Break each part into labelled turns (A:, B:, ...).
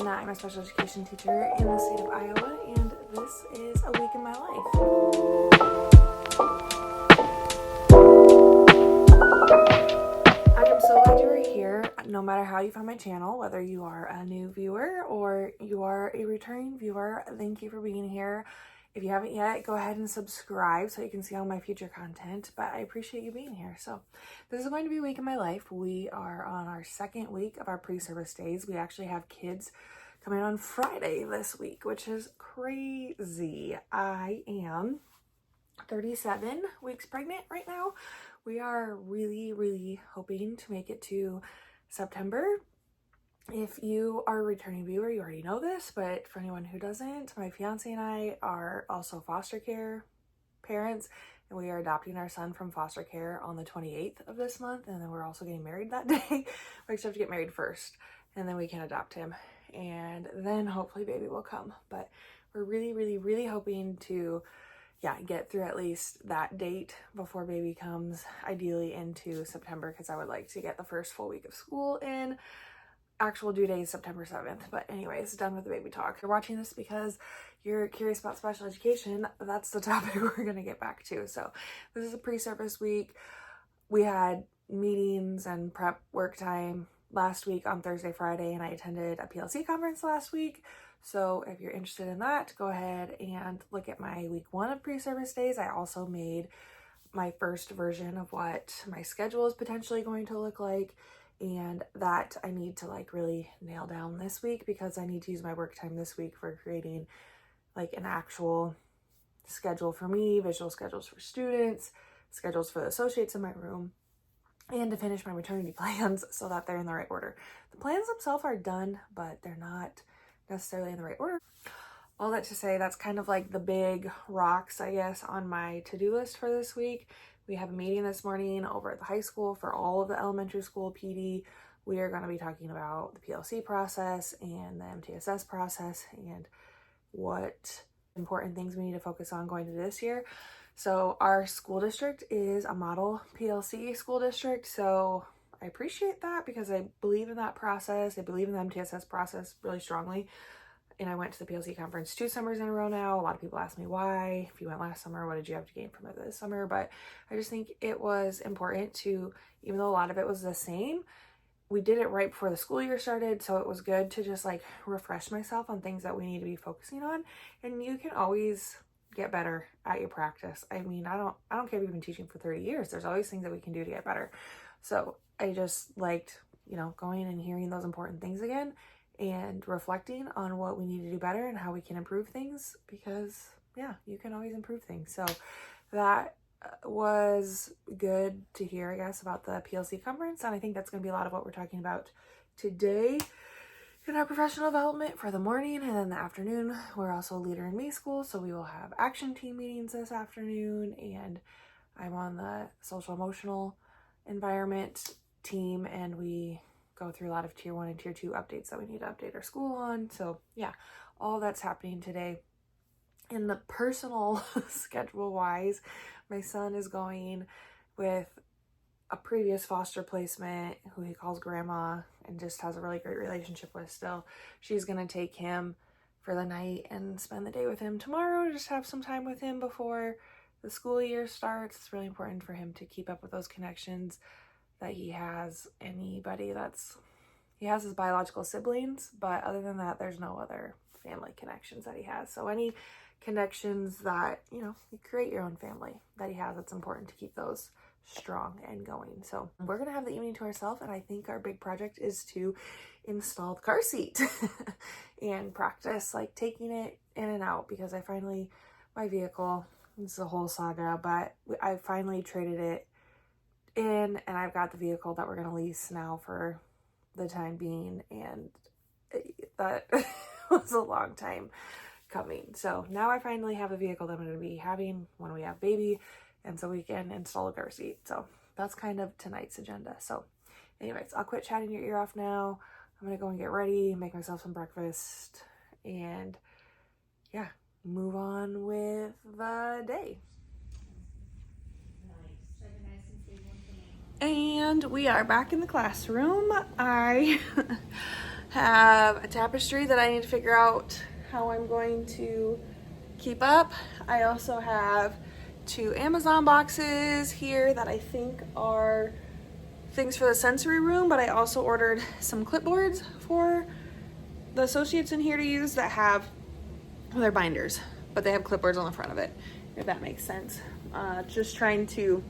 A: Elena. I'm a special education teacher in the state of Iowa, and this is a week in my life. I'm so glad you are here. No matter how you found my channel, whether you are a new viewer or you are a returning viewer, thank you for being here. If you haven't yet, go ahead and subscribe so you can see all my future content, but I appreciate you being here. So this is going to be a week in my life. We are on our second week of our pre-service days. We actually have kids coming on Friday this week, which is crazy. I am 37 weeks pregnant right now. We are really hoping to make it to September. If you are a returning viewer, you already know this, but for anyone who doesn't, my fiance and I are also foster care parents, and we are adopting our son from foster care on the 28th of this month, and then we're also getting married that day. We actually have to get married first, and then we can adopt him, and then hopefully baby will come. But we're really hoping to get through at least that date before baby comes, ideally into September, because I would like to get the first full week of school in. Actual due date is September 7th. But anyways, done with the baby talk. If you're watching this because you're curious about special education, that's the topic we're going to get back to. So this is a pre-service week. We had meetings and prep work time last week on Thursday, Friday, and I attended a PLC conference last week. So if you're interested in that, go ahead and look at my week 1 of pre-service days. I also made my first version of what my schedule is potentially going to look like, and that I need to really nail down this week, because I need to use my work time this week for creating an actual schedule for me, visual schedules for students, schedules for the associates in my room, and to finish my maternity plans so that they're in the right order. The plans themselves are done, but they're not necessarily in the right order. All that to say, that's kind of the big rocks, I guess, on my to-do list for this week. We have a meeting this morning over at the high school for all of the elementary school PD. We are going to be talking about the PLC process and the MTSS process and what important things we need to focus on going into this year. So our school district is a model PLC school district, so I appreciate that because I believe in that process. I believe in the MTSS process really strongly. And I went to the PLC conference 2 summers in a row now. A lot of people ask me why. If you went last summer, what did you have to gain from it this summer? But I just think it was important to, even though a lot of it was the same, we did it right before the school year started. So it was good to just refresh myself on things that we need to be focusing on. And you can always get better at your practice. I mean, I don't care if you've been teaching for 30 years. There's always things that we can do to get better. So I just liked, going and hearing those important things again, and reflecting on what we need to do better and how we can improve things, because you can always improve things. So that was good to hear, I guess, about the PLC conference. And I think that's going to be a lot of what we're talking about today in our professional development for the morning. And then the afternoon, we're also a leader in me school. So we will have action team meetings this afternoon. And I'm on the social emotional environment team, and we go through a lot of tier 1 and tier 2 updates that we need to update our school on. So all that's happening today. In the personal schedule wise, my son is going with a previous foster placement who he calls grandma and just has a really great relationship with still. She's going to take him for the night and spend the day with him tomorrow, just have some time with him before the school year starts. It's really important for him to keep up with those connections that he has. He has his biological siblings, but other than that, there's no other family connections that he has. So any connections that, you create your own family that he has, it's important to keep those strong and going. So we're going to have the evening to ourselves, and I think our big project is to install the car seat and practice taking it in and out, because my vehicle, it's a whole saga, but I finally traded it in, and I've got the vehicle that we're going to lease now for the time being, and that was a long time coming. So now I finally have a vehicle that I'm going to be having when we have baby, and so we can install a car seat. So that's kind of tonight's agenda. So anyways, I'll quit chatting your ear off now. I'm going to go and get ready, make myself some breakfast, and move on with the day. And we are back in the classroom. I Have a tapestry that I need to figure out how I'm going to keep up. I also have 2 Amazon boxes here that I think are things for the sensory room, but I also ordered some clipboards for the associates in here to use that have, well, they're binders, but they have clipboards on the front of it, if that makes sense. Just trying to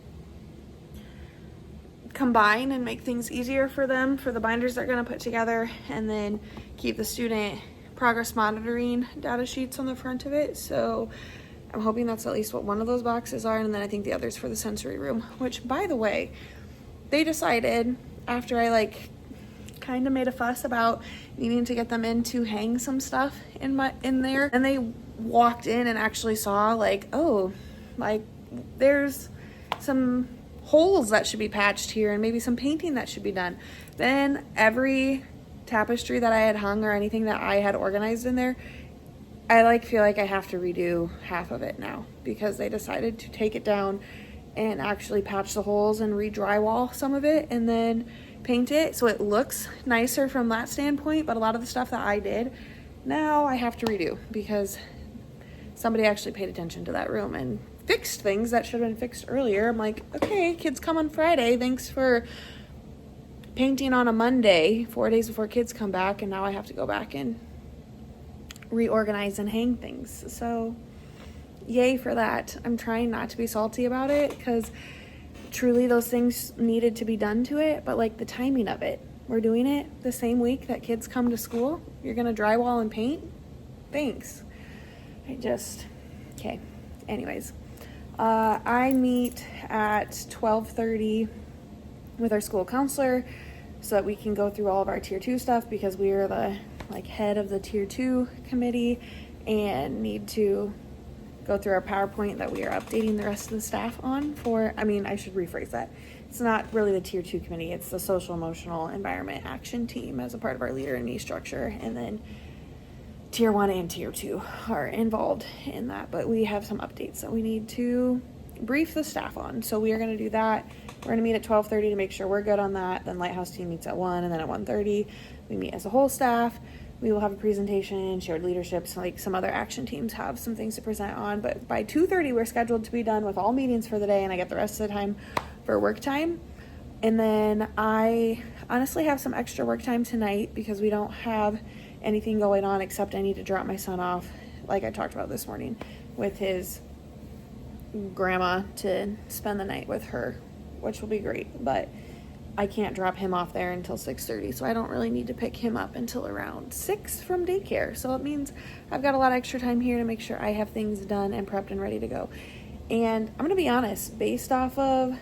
A: combine and make things easier for them for the binders they're going to put together, and then keep the student progress monitoring data sheets on the front of it. So I'm hoping that's at least what one of those boxes are, and then I think the other's for the sensory room, which, by the way, they decided after I like kind of made a fuss about needing to get them in to hang some stuff in there, and they walked in and actually saw like, oh, like there's some holes that should be patched here and maybe some painting that should be done. Then every tapestry that I had hung or anything that I had organized in there, I like feel like I have to redo half of it now because they decided to take it down and actually patch the holes and re-drywall some of it and then paint it so it looks nicer from that standpoint. But a lot of the stuff that I did now I have to redo because somebody actually paid attention to that room and fixed things that should have been fixed earlier. I'm like, okay, kids come on Friday, thanks for painting on a Monday 4 days before kids come back, and now I have to go back and reorganize and hang things. So yay for that. I'm trying not to be salty about it because truly those things needed to be done to it, but like the timing of it, we're doing it the same week that kids come to school. You're gonna drywall and paint? Thanks. Okay, anyways, I meet at 12:30 with our school counselor so that we can go through all of our tier 2 stuff because we are the like head of the tier 2 committee and need to go through our PowerPoint that we are updating the rest of the staff on for, I should rephrase that. It's not really the tier 2 committee, it's the social emotional environment action team as a part of our leader and me structure, and then tier 1 and tier 2 are involved in that, but we have some updates that we need to brief the staff on. So we are going to do that. We're going to meet at 12:30 to make sure we're good on that. Then Lighthouse team meets at 1, and then at 1:30 we meet as a whole staff. We will have a presentation, shared leaderships, like some other action teams have some things to present on. But by 2:30 we're scheduled to be done with all meetings for the day, and I get the rest of the time for work time. And then I honestly have some extra work time tonight because we don't have anything going on except I need to drop my son off, like I talked about this morning, with his grandma to spend the night with her, which will be great. But I can't drop him off there until 6:30, so I don't really need to pick him up until around 6 from daycare. So it means I've got a lot of extra time here to make sure I have things done and prepped and ready to go. And I'm gonna be honest, based off of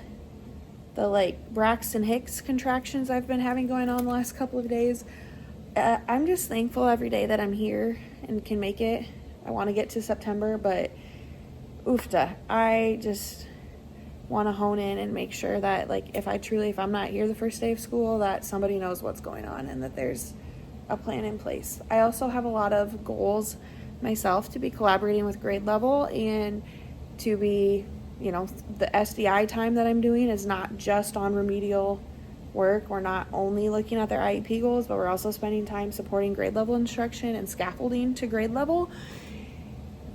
A: the like Braxton Hicks contractions I've been having going on the last couple of days, I'm just thankful every day that I'm here and can make it. I want to get to September, but oofta, I just want to hone in and make sure that like if I'm not here the first day of school, that somebody knows what's going on and that there's a plan in place. I also have a lot of goals myself to be collaborating with grade level and to be, the SDI time that I'm doing is not just on remedial work. We're not only looking at their IEP goals, but we're also spending time supporting grade level instruction and scaffolding to grade level.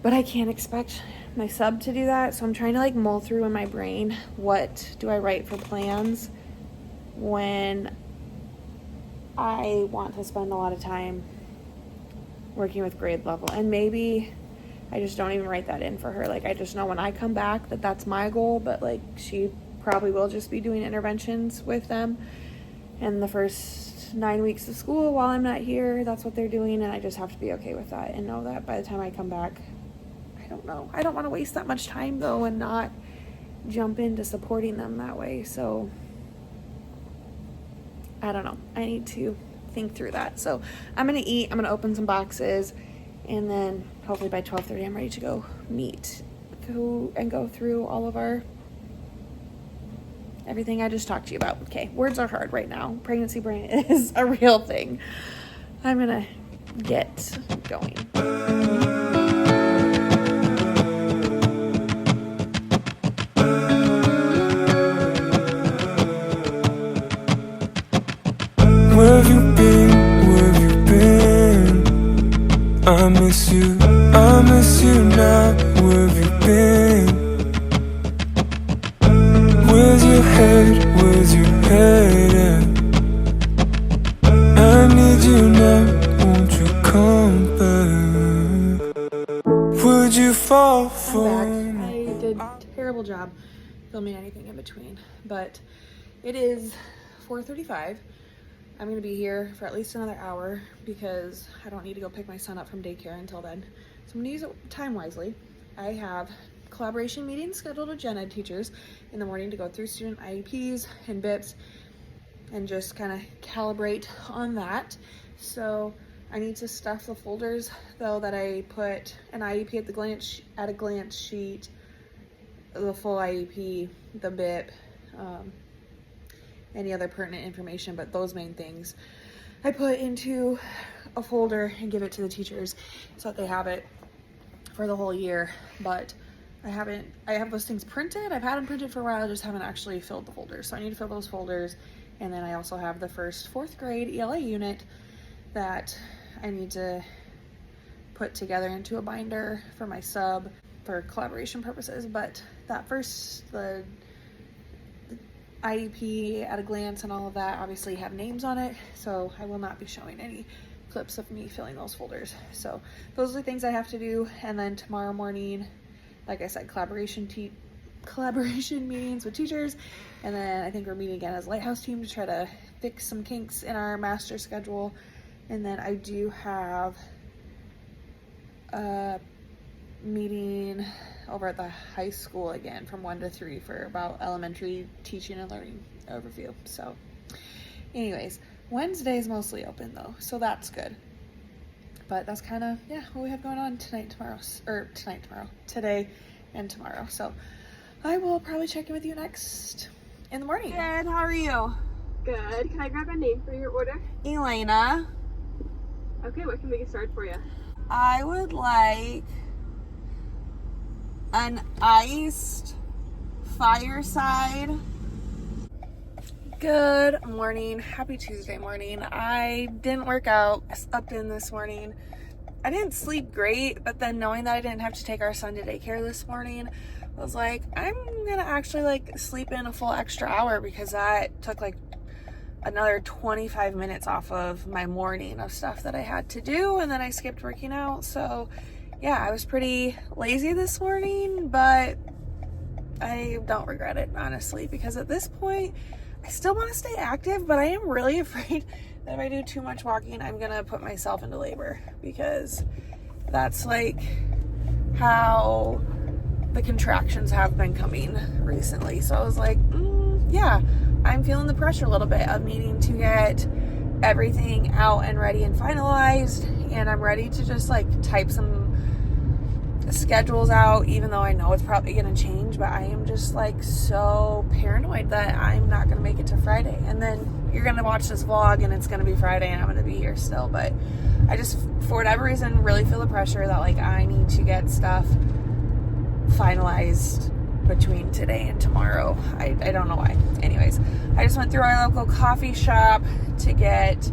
A: But I can't expect my sub to do that, so I'm trying to like mull through in my brain, what do I write for plans when I want to spend a lot of time working with grade level. And maybe I just don't even write that in for her. Like I just know when I come back that that's my goal, but like she probably will just be doing interventions with them in the first 9 weeks of school while I'm not here. That's what they're doing, and I just have to be okay with that and know that by the time I come back, I don't want to waste that much time though and not jump into supporting them that way. So I don't know, I need to think through that. So I'm gonna eat, I'm gonna open some boxes, and then hopefully by 12:30 I'm ready to go go through all of everything I just talked to you about. Okay, words are hard right now. Pregnancy brain is a real thing. I'm gonna get going.
B: Where have you been? Where have you I miss you now. Where have you been? Where's your head? Where's your head at? I need you now. Won't you come back? Would you fall for
A: I'm back.
B: me?
A: I did a terrible job filming anything in between, but it is 4:35. I'm gonna be here for at least another hour because I don't need to go pick my son up from daycare until then. So I'm gonna use it time wisely. I have collaboration meetings scheduled with gen ed teachers in the morning to go through student IEPs and BIPs and just kind of calibrate on that. So I need to stuff the folders though that I put an IEP at a glance sheet, the full IEP, the BIP, any other pertinent information, but those main things I put into a folder and give it to the teachers so that they have it for the whole year. But I have those things printed. I've had them printed for a while, I just haven't actually filled the folders. So I need to fill those folders. And then I also have the first 4th grade ELA unit that I need to put together into a binder for my sub for collaboration purposes. But that first, the IEP at a glance and all of that obviously have names on it, so I will not be showing any clips of me filling those folders. So those are the things I have to do. And then tomorrow morning, like I said, collaboration meetings with teachers, and then I think we're meeting again as Lighthouse team to try to fix some kinks in our master schedule. And then I do have a meeting over at the high school again from 1 to 3 for about elementary teaching and learning overview. So anyways, Wednesday is mostly open though, so that's good. But that's kind of, yeah, what we have going on today and tomorrow. So I will probably check in with you next in the morning. Good, how are you?
C: Good. Can I grab a name for your order?
A: Elena.
C: Okay, what can we get started for you?
A: I would like an iced fireside. Good morning. Happy Tuesday morning. I didn't work out. I slept in this morning. I didn't sleep great, but then knowing that I didn't have to take our son to daycare this morning, I was like, I'm gonna actually sleep in a full extra hour because that took another 25 minutes off of my morning of stuff that I had to do, and then I skipped working out. So yeah, I was pretty lazy this morning, but I don't regret it, honestly, because at this point I still want to stay active, but I am really afraid that if I do too much walking, I'm gonna put myself into labor, because that's how the contractions have been coming recently. So I was like, yeah, I'm feeling the pressure a little bit of needing to get everything out and ready and finalized, and I'm ready to just type some schedules out, even though I know it's probably gonna change. But I am just so paranoid that I'm not gonna make it to Friday, and then you're gonna watch this vlog and it's gonna be Friday and I'm gonna be here still. But I just, for whatever reason, really feel the pressure that I need to get stuff finalized between today and tomorrow. I don't know why. Anyways, I just went through our local coffee shop to get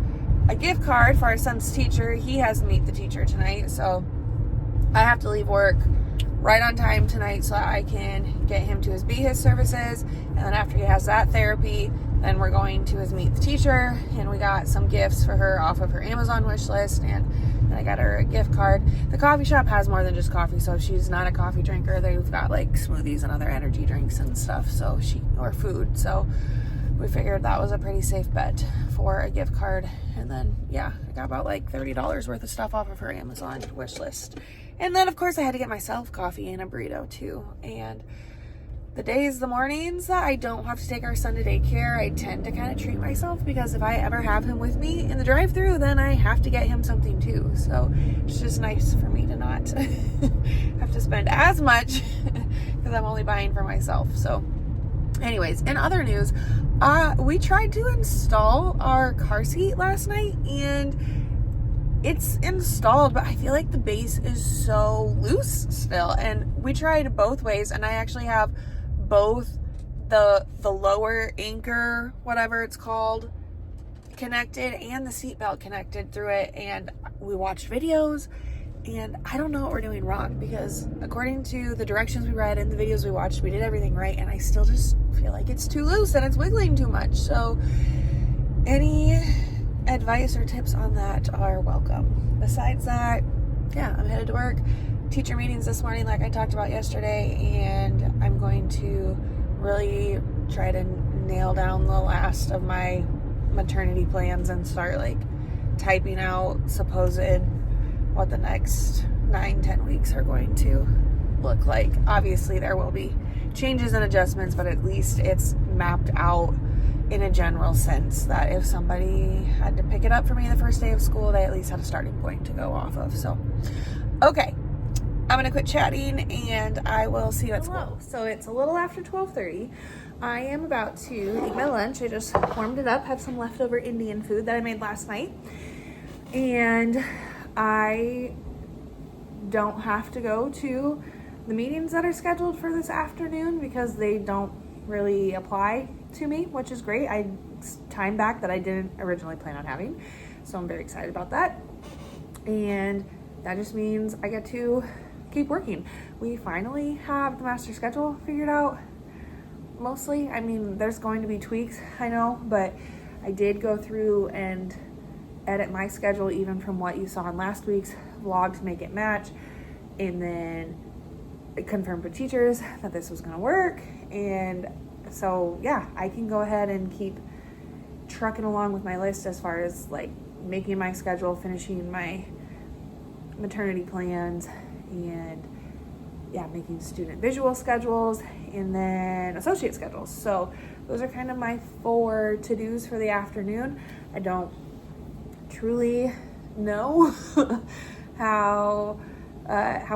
A: a gift card for our son's teacher. He has to meet the teacher tonight, so I have to leave work right on time tonight so I can get him to his BHIS services. And then after he has that therapy, then we're going to his meet the teacher, and we got some gifts for her off of her Amazon wish list, and then I got her a gift card. The coffee shop has more than just coffee, so if she's not a coffee drinker, they've got smoothies and other energy drinks and stuff, or food. So we figured that was a pretty safe bet for a gift card. And then yeah, I got about $30 worth of stuff off of her Amazon wish list. And then of course I had to get myself coffee and a burrito too. And the mornings that I don't have to take our son to daycare, I tend to kind of treat myself, because if I ever have him with me in the drive-thru, then I have to get him something too. So it's just nice for me to not have to spend as much because I'm only buying for myself. So anyways, in other news, we tried to install our car seat last night, and it's installed, but I feel like the base is so loose still. And we tried both ways, and I actually have both the lower anchor, whatever it's called, connected, and the seatbelt connected through it. And we watched videos, And I don't know what we're doing wrong, because according to the directions we read and the videos we watched, we did everything right, and I still just feel like it's too loose and it's wiggling too much. So any advice or tips on that are welcome. Besides that, yeah, I'm headed to work. Teacher meetings this morning, like I talked about yesterday, and I'm going to really try to nail down the last of my maternity plans and start like typing out supposed what the next 9-10 weeks are going to look like. Obviously there will be changes and adjustments, but at least it's mapped out in a general sense that if somebody had to pick it up for me the first day of school, they at least had a starting point to go off of. So okay, I'm gonna quit chatting and I will see you at school. So it's a little after 12:30. I am about to eat my lunch. I just warmed it up, had some leftover Indian food that I made last night, and I don't have to go to the meetings that are scheduled for this afternoon because they don't really apply to me, which is great. I time back that I didn't originally plan on having, so I'm very excited about that. And that just means I get to keep working. We finally have the master schedule figured out, mostly. I mean, there's going to be tweaks, I know, but I did go through and edit my schedule even from what you saw in last week's vlog to make it match, and then confirmed with teachers that this was going to work. And so yeah, I can go ahead and keep trucking along with my list as far as like making my schedule, finishing my maternity plans, and yeah, making student visual schedules, and then associate schedules. So those are kind of my 4 to-dos for the afternoon. I don't truly know how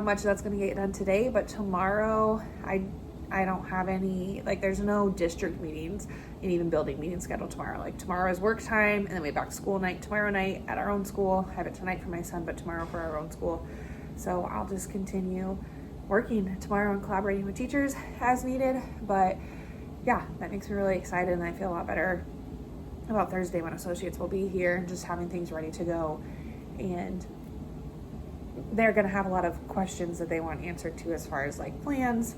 A: much that's going to get done today, but tomorrow I don't have any, like, there's no district meetings and even building meetings scheduled tomorrow. Like, tomorrow is work time, and then we have back to school night tomorrow night at our own school. I have it tonight for my son, but tomorrow for our own school. So I'll just continue working tomorrow and collaborating with teachers as needed. But yeah, that makes me really excited, and I feel a lot better about Thursday when associates will be here and just having things ready to go. And they're going to have a lot of questions that they want answered to as far as like plans,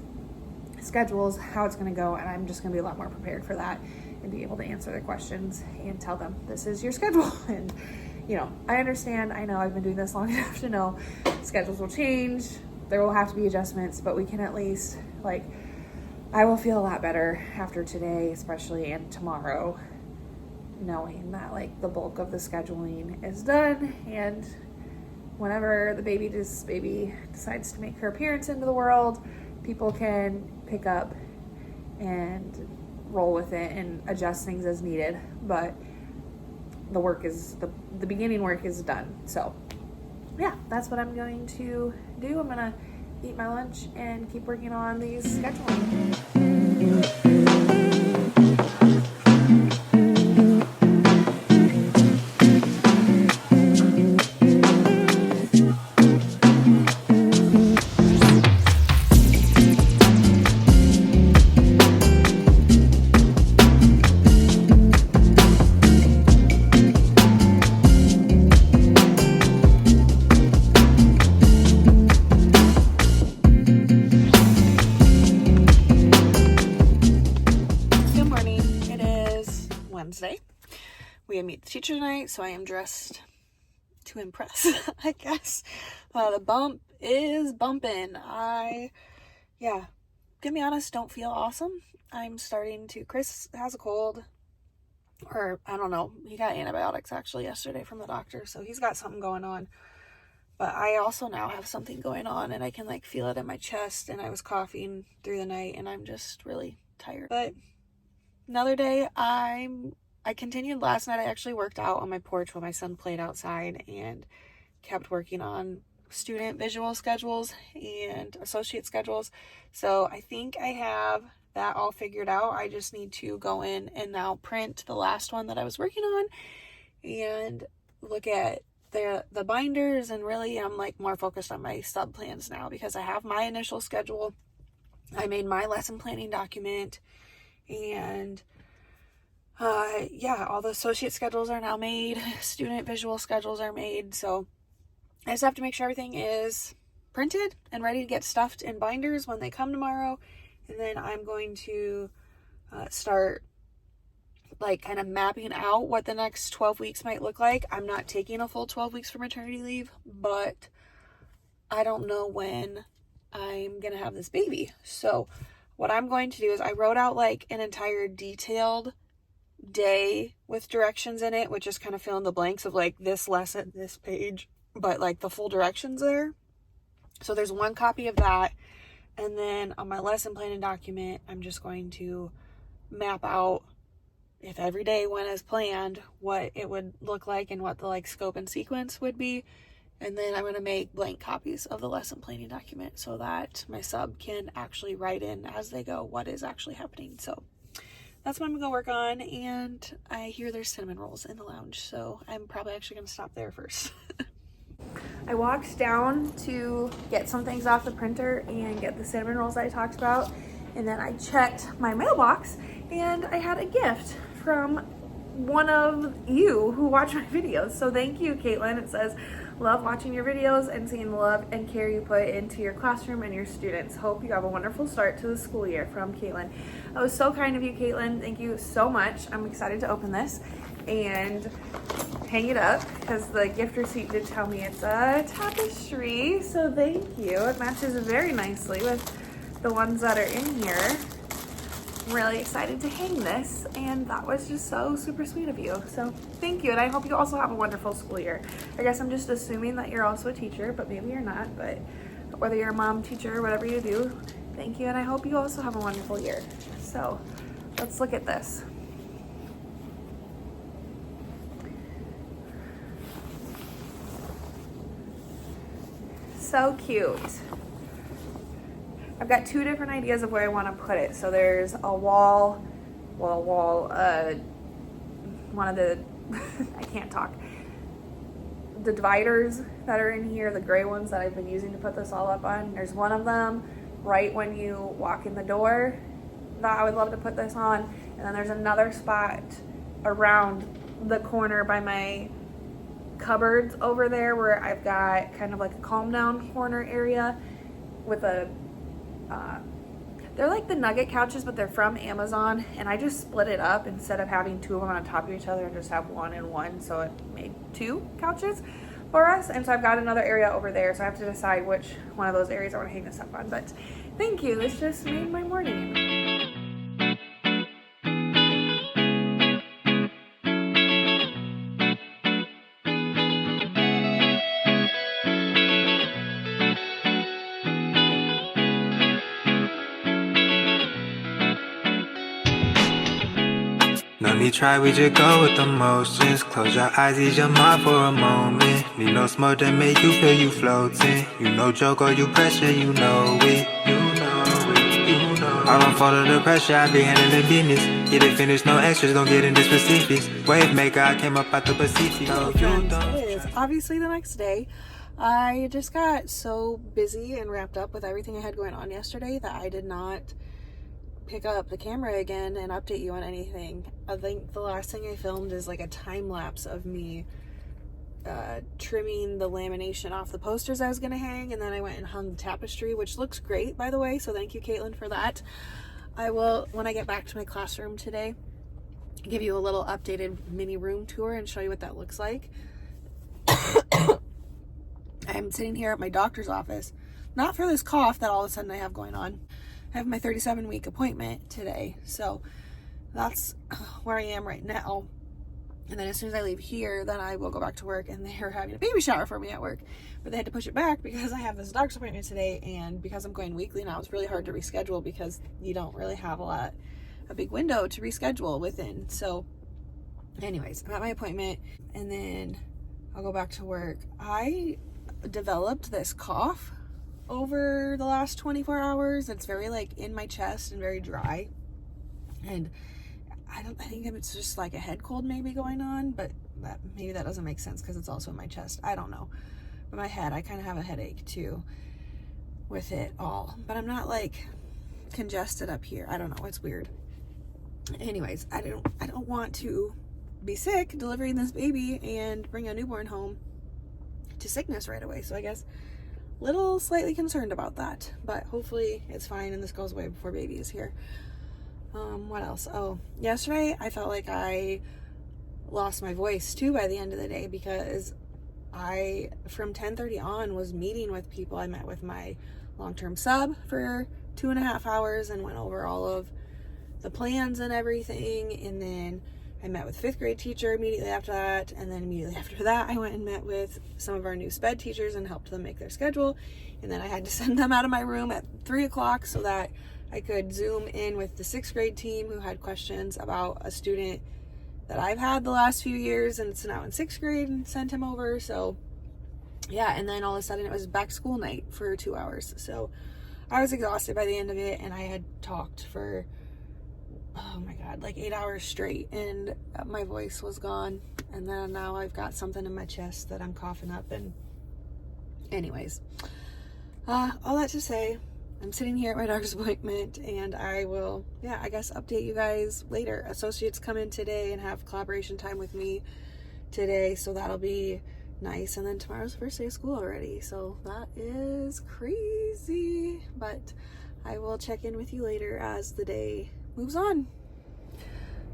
A: schedules, how it's going to go, and I'm just going to be a lot more prepared for that and be able to answer their questions and tell them this is your schedule. And you know, I understand, I know I've been doing this long enough to know schedules will change, there will have to be adjustments, but we can at least, like, I will feel a lot better after today especially, and tomorrow, knowing that like the bulk of the scheduling is done, and whenever the baby decides to make her appearance into the world, people can pick up and roll with it and adjust things as needed. But the work is, the beginning work is done. So yeah, that's what I'm going to do. I'm gonna eat my lunch and keep working on these scheduling. Wednesday. We meet the teacher tonight, so I am dressed to impress, I guess. The bump is bumping. To be honest, don't feel awesome. I'm starting to, Chris has a cold, or I don't know, he got antibiotics actually yesterday from the doctor, so he's got something going on. But I also now have something going on, and I can like feel it in my chest, and I was coughing through the night, and I'm just really tired. But another day, I continued last night. I actually worked out on my porch while my son played outside and kept working on student visual schedules and associate schedules. So I think I have that all figured out. I just need to go in and now print the last one that I was working on and look at the binders, and really I'm like more focused on my sub plans now because I have my initial schedule. I made my lesson planning document, and all the associate schedules are now made. Student visual schedules are made. So I just have to make sure everything is printed and ready to get stuffed in binders when they come tomorrow. And then I'm going to start like kind of mapping out what the next 12 weeks might look like. I'm not taking a full 12 weeks for maternity leave, but I don't know when I'm going to have this baby. So what I'm going to do is I wrote out like an entire detailed day with directions in it, which is kind of fill in the blanks of like this lesson, this page, but like the full directions there. So there's one copy of that. And then on my lesson planning document, I'm just going to map out, if every day went as planned, what it would look like and what the like scope and sequence would be. And then I'm going to make blank copies of the lesson planning document so that my sub can actually write in as they go what is actually happening. So that's what I'm going to go work on. And I hear there's cinnamon rolls in the lounge, so I'm probably actually going to stop there first. I walked down to get some things off the printer and get the cinnamon rolls I talked about. And then I checked my mailbox and I had a gift from one of you who watch my videos. So thank you, Caitlin. It says, love watching your videos and seeing the love and care you put into your classroom and your students. Hope you have a wonderful start to the school year, from Caitlin. That was so kind of you, Caitlin. Thank you so much. I'm excited to open this and hang it up because the gift receipt did tell me it's a tapestry. So thank you. It matches very nicely with the ones that are in here. I'm really excited to hang this, and that was just so super sweet of you. So thank you, and I hope you also have a wonderful school year. I guess I'm just assuming that you're also a teacher, but maybe you're not. But whether you're a mom, teacher, whatever you do, thank you, and I hope you also have a wonderful year. So let's look at this. So cute. I've got two different ideas of where I want to put it. So there's a one of the, I can't talk, the dividers that are in here, the gray ones that I've been using to put this all up on. There's one of them right when you walk in the door that I would love to put this on. And then there's another spot around the corner by my cupboards over there where I've got kind of like a calm down corner area with a they're like the nugget couches, but they're from Amazon, and I just split it up instead of having two of them on top of each other and just have one and one, so it made two couches for us. And so I've got another area over there, so I have to decide which one of those areas I want to hang this up on. But thank you, this just made my morning.
B: No need try, we just go with the motions. Close your eyes, ease your mind for a moment. Need no smoke that make you feel you floating. You know joke or you pressure, you know it. You know it, you know it. I don't fall under pressure, I be handling business. Get it finished, no extras, don't get into specifics. Wave maker, I came up out the Pacific. Oh, you don't.
A: It is obviously the next day. I just got so busy and wrapped up with everything I had going on yesterday that I did not pick up the camera again and update you on anything. I think the last thing I filmed is like a time lapse of me trimming the lamination off the posters I was gonna hang, and then I went and hung the tapestry, which looks great, by the way, so thank you, Caitlin, for that. I will, when I get back to my classroom today, give you a little updated mini room tour and show you what that looks like. I'm sitting here at my doctor's office, not for this cough that all of a sudden I have going on. I have my 37-week appointment today, so that's where I am right now. And then as soon as I leave here, then I will go back to work, and they're having a baby shower for me at work. But they had to push it back because I have this doctor's appointment today, and because I'm going weekly now, it's really hard to reschedule because you don't really have a big window to reschedule within. So anyways, I'm at my appointment, and then I'll go back to work. I developed this cough over the last 24 hours. It's very like in my chest and very dry, and I think it's just like a head cold maybe going on, but maybe that doesn't make sense because it's also in my chest. I don't know. But my head, I kind of have a headache too with it all, but I'm not like congested up here. I don't know, it's weird. Anyways, I don't want to be sick delivering this baby and bring a newborn home to sickness right away. So I guess little slightly concerned about that, but hopefully it's fine and this goes away before baby is here. What else? Oh, yesterday I felt like I lost my voice too by the end of the day, because I, from 10:30 on, was meeting with people. I met with my long-term sub for 2.5 hours and went over all of the plans and everything, and then I met with 5th grade teacher immediately after that, and then immediately after that I went and met with some of our new sped teachers and helped them make their schedule, and then I had to send them out of my room at 3 o'clock so that I could Zoom in with the 6th grade team who had questions about a student that I've had the last few years, and it's now in 6th grade, and sent him over. So yeah, and then all of a sudden it was back school night for 2 hours. So I was exhausted by the end of it, and I had talked for, oh my God, like 8 hours straight, and my voice was gone. And then now I've got something in my chest that I'm coughing up. And anyways, all that to say, I'm sitting here at my doctor's appointment, and I will, I guess update you guys later. Associates come in today and have collaboration time with me today, so that'll be nice. And then tomorrow's the first day of school already, so that is crazy. But I will check in with you later as the day moves on.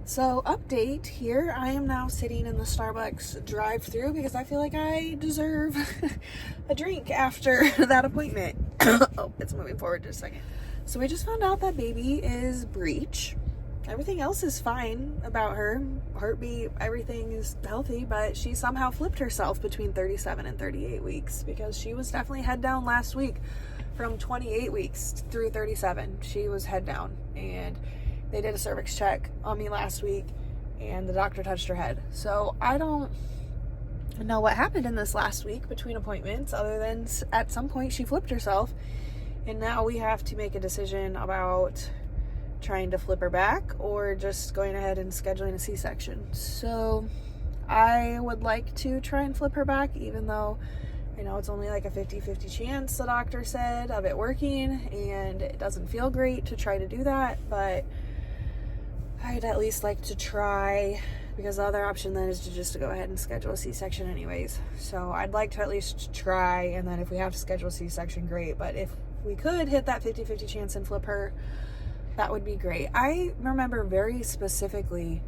A: So update here, I am now sitting in the Starbucks drive-through because I feel like I deserve a drink after that appointment. Oh, it's moving forward just a second. So we just found out that baby is breech. Everything else is fine about her. Heartbeat, everything is healthy, but she somehow flipped herself between 37 and 38 weeks, because she was definitely head down last week. From 28 weeks through 37, she was head down, and they did a cervix check on me last week, and the doctor touched her head. So I don't know what happened in this last week between appointments, other than at some point she flipped herself, and now we have to make a decision about trying to flip her back or just going ahead and scheduling a C-section. So I would like to try and flip her back, even though I know it's only like a 50-50 chance, the doctor said, of it working, and it doesn't feel great to try to do that, but I'd at least like to try, because the other option then is to just go ahead and schedule a C-section anyways. So I'd like to at least try, and then if we have to schedule a C-section, great. But if we could hit that 50-50 chance and flip her, that would be great. I remember very specifically,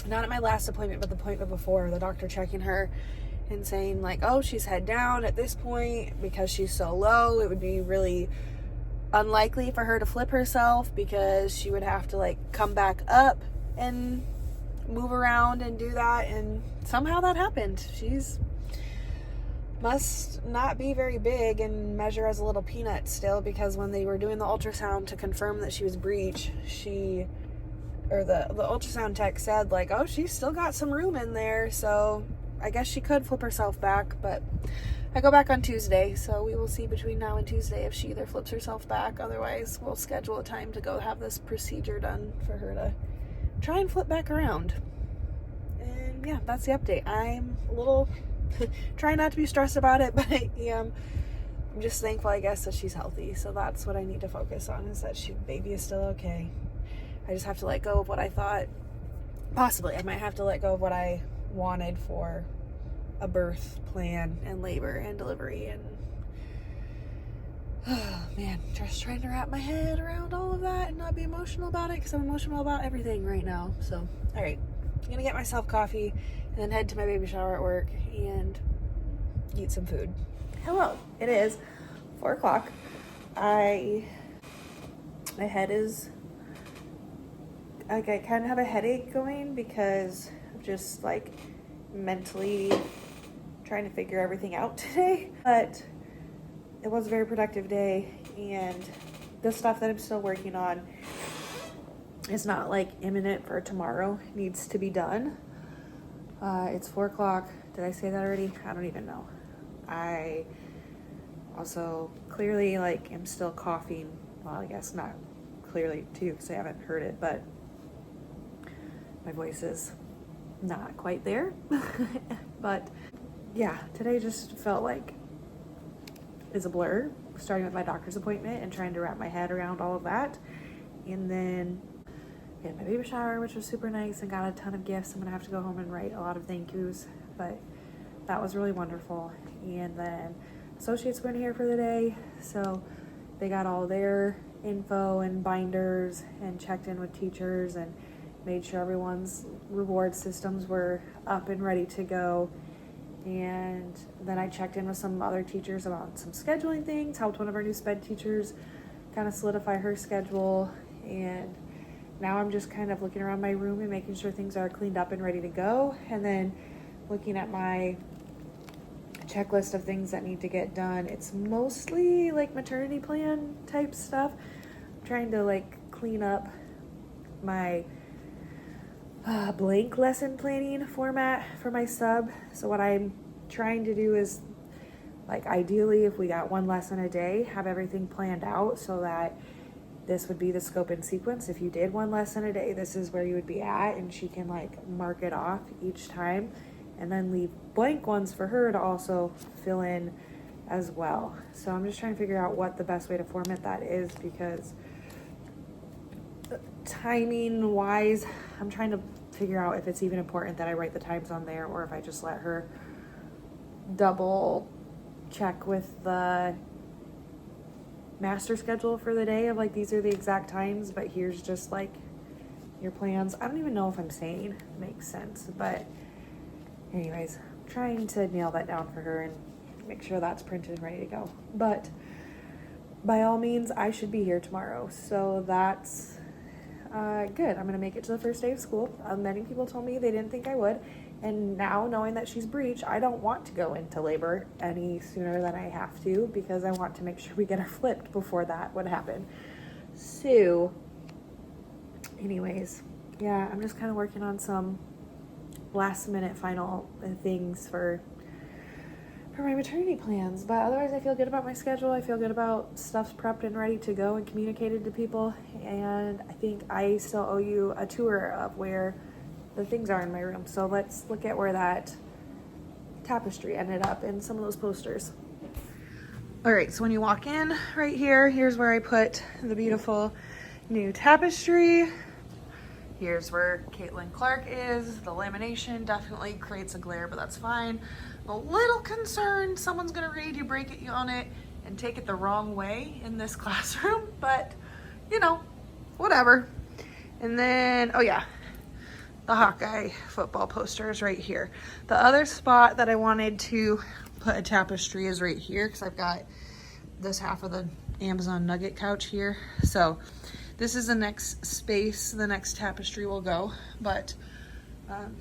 A: not at my last appointment, but the appointment before, the doctor checking her and saying like, oh, she's head down at this point because she's so low. It would be really unlikely for her to flip herself, because she would have to like come back up and move around and do that, and somehow that happened. She's must not be very big and measure as a little peanut still, because when they were doing the ultrasound to confirm that she was breech, the ultrasound tech said like, oh, she's still got some room in there, so I guess she could flip herself back. But I go back on Tuesday, so we will see between now and Tuesday if she either flips herself back. Otherwise, we'll schedule a time to go have this procedure done for her to try and flip back around. And yeah, that's the update. I'm a little trying not to be stressed about it, but I'm just thankful, I guess, that she's healthy. So that's what I need to focus on, is that baby is still okay. I just have to let go of what I thought. Possibly, I might have to let go of what I wanted for a birth plan and labor and delivery, and oh man, just trying to wrap my head around all of that and not be emotional about it, because I'm emotional about everything right now. So all right, I'm gonna get myself coffee and then head to my baby shower at work and eat some food. Hello, it is 4 o'clock. My head is, like, I kind of have a headache going because of just like mentally trying to figure everything out today. But it was a very productive day, and the stuff that I'm still working on is not like imminent for tomorrow. It needs to be done. It's 4 o'clock. Did I say that already? I don't even know. I also clearly like am still coughing. Well, I guess not clearly too, because I haven't heard it, but my voice is not quite there. But yeah, today just felt like it's a blur, starting with my doctor's appointment and trying to wrap my head around all of that. And then we had my baby shower, which was super nice, and got a ton of gifts. I'm gonna have to go home and write a lot of thank yous, but that was really wonderful. And then associates were in here for the day, so they got all their info and binders and checked in with teachers and made sure everyone's reward systems were up and ready to go. And then I checked in with some other teachers about some scheduling things, helped one of our new sped teachers kind of solidify her schedule. And now I'm just kind of looking around my room and making sure things are cleaned up and ready to go. And then looking at my checklist of things that need to get done. It's mostly like maternity plan type stuff. I'm trying to like clean up my blank lesson planning format for my sub. So what I'm trying to do is, like, ideally if we got one lesson a day, have everything planned out so that this would be the scope and sequence. If you did one lesson a day, this is where you would be at, and she can like mark it off each time and then leave blank ones for her to also fill in as well. So I'm just trying to figure out what the best way to format that is, because timing wise, I'm trying to figure out if it's even important that I write the times on there, or if I just let her double check with the master schedule for the day of like, these are the exact times, but here's just like your plans. I don't even know if I'm saying makes sense, but anyways, I'm trying to nail that down for her and make sure that's printed and ready to go. But by all means, I should be here tomorrow, so that's good. I'm gonna make it to the first day of school. Many people told me they didn't think I would, and now knowing that she's breech, I don't want to go into labor any sooner than I have to, because I want to make sure we get her flipped before that would happen. So anyways, yeah, I'm just kind of working on some last minute final things for my maternity plans, but otherwise I feel good about my schedule. I feel good about stuff's prepped and ready to go and communicated to people, and I think I still owe you a tour of where the things are in my room. So let's look at where that tapestry ended up in some of those posters. All right, so when you walk in right here, here's where I put the beautiful new tapestry. Here's where Caitlin Clark is. The lamination definitely creates a glare, but that's fine. I'm a little concerned someone's gonna read you, break it, you own it, and take it the wrong way in this classroom, but you know, whatever. And then, oh yeah, the Hawkeye football poster is right here. The other spot that I wanted to put a tapestry is right here, because I've got this half of the Amazon Nugget couch here. So this is the next space the next tapestry will go. But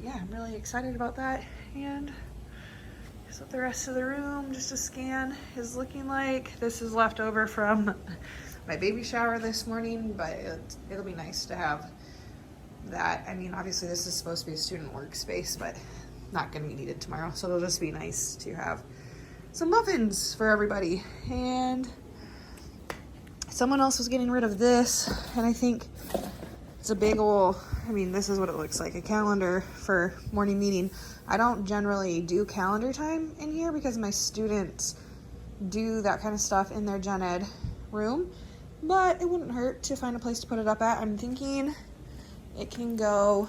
A: yeah, I'm really excited about that. And here's what the rest of the room, just a scan, is looking like. This is left over from my baby shower this morning, but it'll be nice to have that. I mean, obviously this is supposed to be a student workspace, but not going to be needed tomorrow, so it'll just be nice to have some muffins for everybody. And someone else was getting rid of this, and I think it's a big ol', I mean, this is what it looks like, a calendar for morning meeting. I don't generally do calendar time in here because my students do that kind of stuff in their gen ed room, but it wouldn't hurt to find a place to put it up at. I'm thinking it can go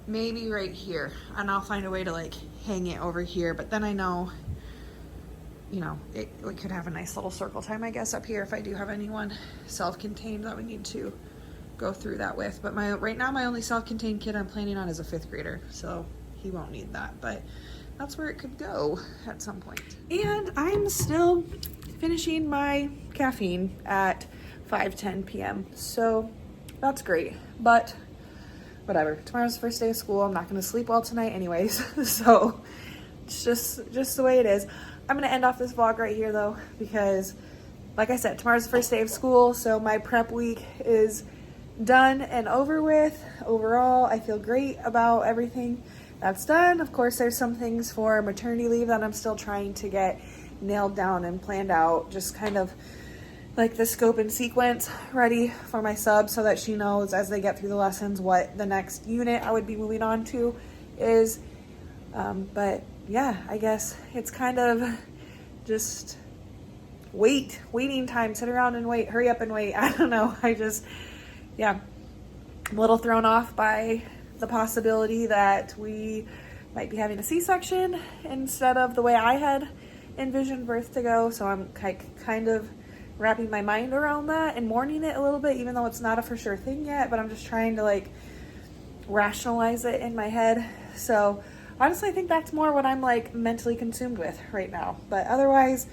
A: maybe right here, and I'll find a way to like hang it over here, but then I know, you know, it could have a nice little circle time, I guess, up here if I do have anyone self-contained that we need to go through that with. But right now my only self-contained kid I'm planning on is a 5th grader, so he won't need that, but that's where it could go at some point. And I'm still finishing my caffeine at 5:10 p.m. so that's great, but whatever. Tomorrow's the first day of school. I'm not going to sleep well tonight anyways, so it's just the way it is. I'm going to end off this vlog right here though, because like I said, tomorrow's the first day of school, so my prep week is done and over with. Overall, I feel great about everything that's done. Of course, there's some things for maternity leave that I'm still trying to get nailed down and planned out, just kind of like the scope and sequence ready for my sub so that she knows as they get through the lessons what the next unit I would be moving on to is. But yeah, I guess it's kind of just waiting time, sit around and wait, hurry up and wait. I don't know. Yeah, I'm a little thrown off by the possibility that we might be having a C-section instead of the way I had envisioned birth to go. So I'm kind of wrapping my mind around that and mourning it a little bit, even though it's not a for sure thing yet, but I'm just trying to like rationalize it in my head. So honestly, I think that's more what I'm like mentally consumed with right now. But otherwise,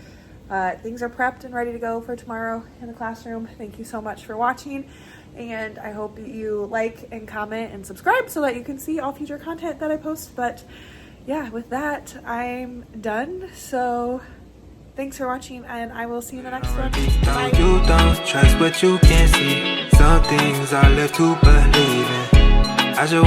A: things are prepped and ready to go for tomorrow in the classroom. Thank you so much for watching, and I hope you like and comment and subscribe so that you can see all future content that I post. But yeah, with that, I'm done. So thanks for watching, and I will see you in the next one. Bye.
B: You don't trust what you can't see. Some things are left to believe in. I just want